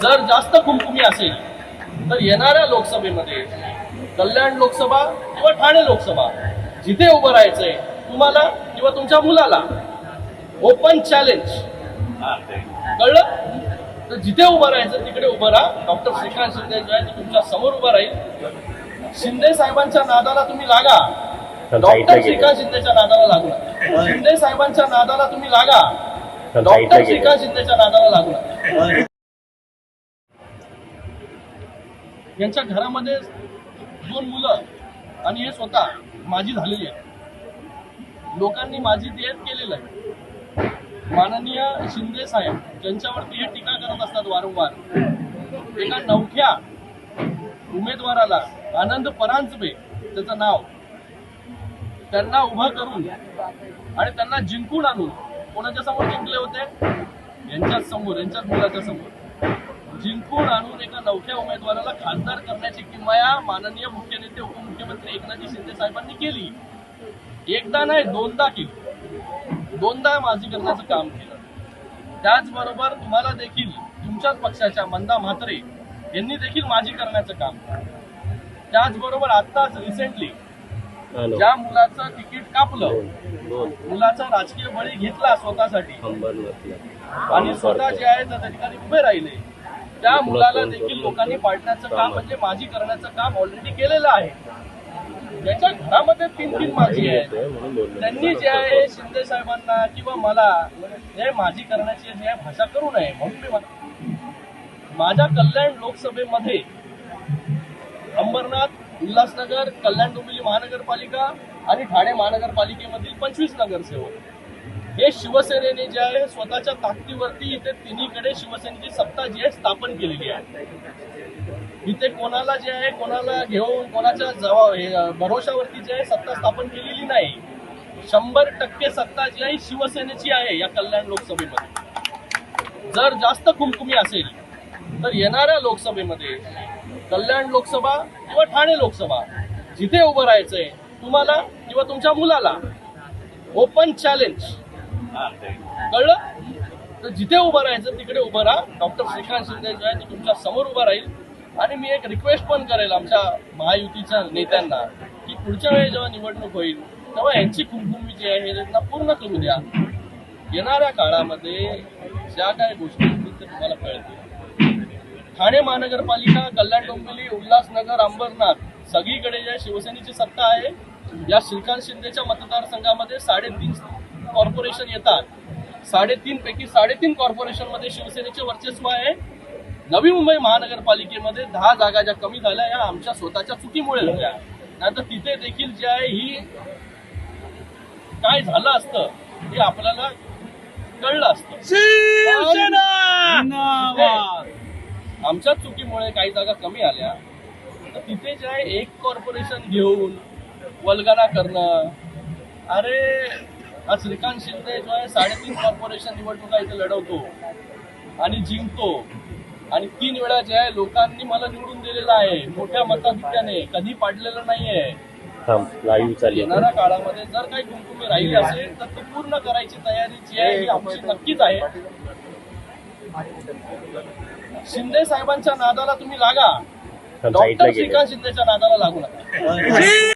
जर जास्त कुमकुमी असेल तर येणाऱ्या लोकसभेमध्ये कल्याण लोकसभा किंवा ठाणे लोकसभा जिथे उभं राहायचंय तुम्हाला किंवा तुमच्या मुलाला ओपन चॅलेंज, कळलं? तर जिथे उभं राहायचं तिकडे उभं राहा. डॉक्टर श्रीकांत शिंदे जो आहे तुमच्या समोर उभा राहील. शिंदे साहेबांच्या नादाला तुम्ही लागा, डॉक्टर श्रीकांत शिंदेच्या नादाला लागू नका. शिंदे साहेबांच्या नादाला तुम्ही लागा, डॉक्टर श्रीकांत शिंदेच्या नादाला लागू नका. यांच्या घरामध्ये 2 मुलं आणि हे स्वतः माझी झालेली आहे. लोकांनी माझी देत केलेलं आहे. माननीय शिंदे साहेब ज्यांच्यावरती हे टीका करत असतात वारंवार, एका नवख्या उमेदवाराला आनंद परांजपे त्याचं नाव, त्यांना उभं करून आणि त्यांना जिंकून आणून कोणाच्या समोर जिंकले होते? यांच्याच समोर, यांच्याच मुलाच्या समोर जिंकून आणून एका नवख्या उमेदवाराला खासदार करण्याची किमया माननीय मुख्य नेते उपमुख्यमंत्री एकनाथ शिंदे साहेबांनी केली. एकदा नाही 2दा केली. 2दा माझी करण्याचं काम केलं. त्याचबरोबर तुम्हाला देखील तुमच्याच पक्षाच्या मंदा म्हात्रे यांनी देखील माझी करण्याचं काम केलं. त्याचबरोबर आत्ताच रिसेंटली ज्या मुलाचं तिकीट कापलं, मुलाचा राजकीय बळी घेतला स्वतःसाठी आणि स्वतः जे आहे त्या ठिकाणी उभे राहिले, त्या मुलाला देखील लोकांनी पाडण्याचं काम म्हणजे माझी करण्याचं काम ऑलरेडी केलेलं आहे. ज्याच्या घरामध्ये 3 माझी आहेत त्यांनी जे आहे शिंदे साहेबांना किंवा मला हे माझी करण्याची जी आहे भाषा करू नये म्हणून मी माझ्या कल्याण लोकसभेमध्ये अंबरनाथ, उल्हासनगर, कल्याण डोंबिवली महानगरपालिका आणि ठाणे महानगरपालिकेमधील 25 नगरसेवक हे शिवसेनेने जे आहे स्वतःच्या ताकदीवरती इथे तिन्हीकडे शिवसेनेची सत्ता जी आहे स्थापन केलेली आहे. इथे कोणाला जे आहे कोणाला घेऊन कोणाच्या भरोशावरती जे आहे सत्ता स्थापन केलेली नाही. 100% सत्ता जी आहे शिवसेनेची आहे या कल्याण लोकसभेमध्ये. जर जास्त कुमकुमी असेल तर येणाऱ्या लोकसभेमध्ये कल्याण लोकसभा किंवा ठाणे लोकसभा जिथे उभं राहायचंय तुम्हाला किंवा तुमच्या मुलाला ओपन चॅलेंज, कळलं? तर जिथे उभं राहायचं तिकडे उभं राहा. डॉक्टर श्रीकांत शिंदे जो आहे तुमच्या समोर उभा राहील. आणि मी एक रिक्वेस्ट पण करेल आमच्या महायुतीच्या नेत्यांना की पुढच्या वेळी जेव्हा निवडणूक होईल तेव्हा यांची कुमकुमी जी आहे त्यांना पूर्ण करू द्या. येणाऱ्या काळामध्ये ज्या काही गोष्टी होतील ते तुम्हाला कळतील. ठाणे महानगरपालिका, कल्याण डोंबिवली, उल्हासनगर, अंबरनाथ सगळीकडे ज्या शिवसेनेची सत्ता आहे. या श्रीकांत शिंदेच्या मतदारसंघामध्ये 3.5 कॉर्पोरेशन येतात. 3.5 पैकी 3.5 कॉर्पोरेशन मध्ये शिवसेनेचे वर्चस्व आहे. नवी मुंबई महानगरपालिकेमध्ये 10 जागा ज्या कमी झाल्या या आमच्या स्वतःच्या चुकीमुळे झाल्या. नाहीतर तिथे देखील जे आहे ही काय झालं असतं हे आपल्याला कळलं असतं. आमच्या चुकीमुळे काही जागा कमी आल्या तर तिथे जे आहे 1 कॉर्पोरेशन घेऊन वल्गना करणं. अरे हा श्रीकांत शिंदे जो आहे 3.5 कॉर्पोरेशन निवडणुका इथे लढवतो आणि जिंकतो आणि 3 वेळा जे आहे लोकांनी मला निवडून दिलेलं आहे मोठ्या मताधिक्याने, कधी पाडलेलं नाहीये. येणाऱ्या काळामध्ये जर काही कुमकुमी राहिली असेल तर ती पूर्ण करायची तयारी जी आहे ही आमची नक्कीच आहे. शिंदे साहेबांच्या नादाला तुम्ही लागा, डॉक्टर श्रीकांत शिंदेच्या नादाला लागू नका.